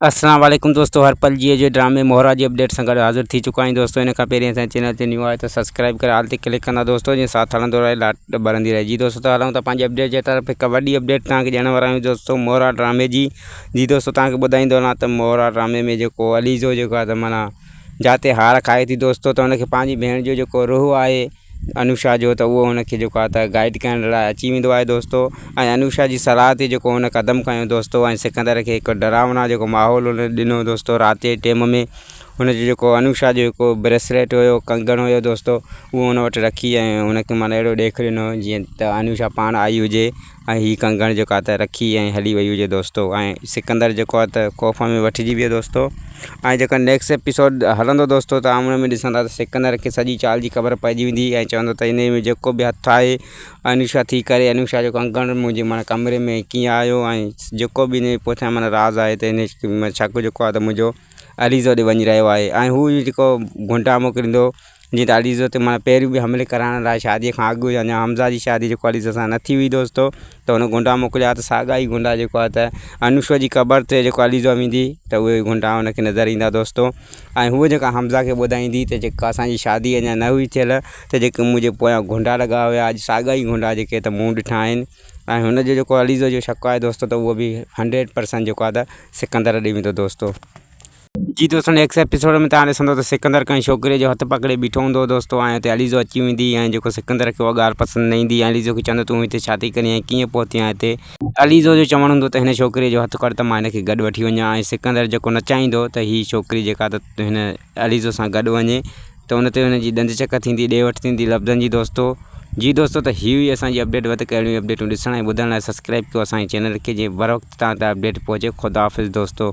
अस्सलाम वालेकुम दोस्तों, हर पल जी जो ड्रामे मोहरा जी अपडेट सां गॾु हाज़िर थी चुका आहियूं दोस्तों। इन खां पहिरीं असांजे चैनल ते न्यू आहे त सब्सक्राइब करे आल ते क्लिक कंदा दोस्तों, जीअं साथ हलंदो रहे, लाट ॿरंदी रहे। जी दोस्तों, त हलूं था पंहिंजी अपडेट जे तरफ़। हिकु वॾी अपडेट तव्हांखे ॾियण वारा आहियूं दोस्तों, मोहरा ड्रामे जी दोस्तों तव्हांखे ॿुधाईंदो वञा त मोहरा ड्रामे में जेको अलीज़ो जेको आहे त माना जाते हार खाए थी दोस्तों, त हुनखे पंहिंजी भेण जो जेको रूह आहे अनुषा जो, त उहो हुनखे जेको आहे त गाइड करण लाइ अची वेंदो आहे दोस्तों। ऐं अनुषा जी सलाह ते जेको हुन क़दम खयो दोस्तों, ऐं सिकंदर खे हिकु डरावना जेको माहौल हुन ॾिनो दोस्तों। राति जे टाइम में हुनजो जेको अनुषा जो जेको ब्रेसलेट हुयो, कंगण हुयो दोस्तों, उहो हुन वटि रखी ऐं हुनखे माना अहिड़ो ॾेख ॾिनो जीअं त अनुषा पाण आई हुजे ऐं हीअ कंगण जेको आहे त रखी ऐं हली वई हुजे दोस्तों। ऐं सिकंदर जेको आहे त ख़ौफ़ में वठिजी वियो दोस्तों। ऐं जेका नेक्स्ट एपिसोड हलंदो दोस्तों, तव्हां हुन में ॾिसंदा त सिकंदर खे सॼी चाल जी ख़बर पइजी वेंदी ऐं चवंदो त इन में जेको बि हथु आहे अनुषा थी करे, अनुषा जो कंगण मुंहिंजे माना कमरे में कीअं आयो ऐं जेको बि इन पुठियां माना राज़ आहे त इन शक जेको आहे त मुंहिंजो अलीज़ो ॾे वञी रहियो आहे। ऐं हू जेको गुंडा मोकिलींदो जीअं त अलीज़ो ते माना पहिरियों बि हमले कराइण लाइ शादीअ खां अॻु अञा हमज़ा जी शादी जेको अलीज़ो सां न थी हुई दोस्तों, त हुन गुंडा मोकिलिया त साॻा ई गुंडा जेको आहे त अनुषा जी क़बर ते जेको अलीज़ो वेंदी त उहे गुंडा हुनखे नज़र ईंदा दोस्तों। ऐं हूअ जेका हमज़ा खे ॿुधाईंदी त जेका असांजी शादी अञा न हुई थियल, त जेके मुंहिंजे पोयां गुंडा लॻा हुआ, अॼु साॻा ई गुंडा जेके त मूं ॾिठा आहिनि। ऐं हुनजो जेको अलीज़ो जो शक आहे दोस्तों, त उहो बि 100% जेको आहे त सिकंदर ॾे वेंदो दोस्तों। जी दोस्तों, नेक्स्ट एपिसोड में तव्हां ॾिसंदो त सिकंदर कंहिं छोकिरे जो हथु पकिड़े बीठो हूंदो दोस्तों, ऐं हिते अलीज़ो अची वेंदी ऐं जेको सिकंदर खे उहा ॻाल्हि पसंदि न ईंदी ऐं अलीज़ो खे चवंदो तूं हिते छा थी करी ऐं कीअं पहुती आहे हिते। अलीज़ो जो चवणु हूंदो त हिन छोकिरे जो हथु कर त मां हिनखे गॾु वठी वञा, ऐं सिकंदर जेको न चाहींदो त हीअ छोकिरी जेका त हिन अलीज़ो सां गॾु वञे, त हुन ते हुनजी ॾंद चक थींदी, ॾे वठि थींदी लफ़्ज़नि जी दोस्तों। जी दोस्तों, त हीअ हुई असांजी अपडेट। वधीक अहिड़ियूं अपडेटूं ॾिसण ऐं ॿुधण लाइ सब्सक्राइब कयो असांजे चैनल खे, जीअं बर वक़्तु तव्हां ते अपडेट पहुचे। ख़ुदा हाफ़िज़ दोस्तों।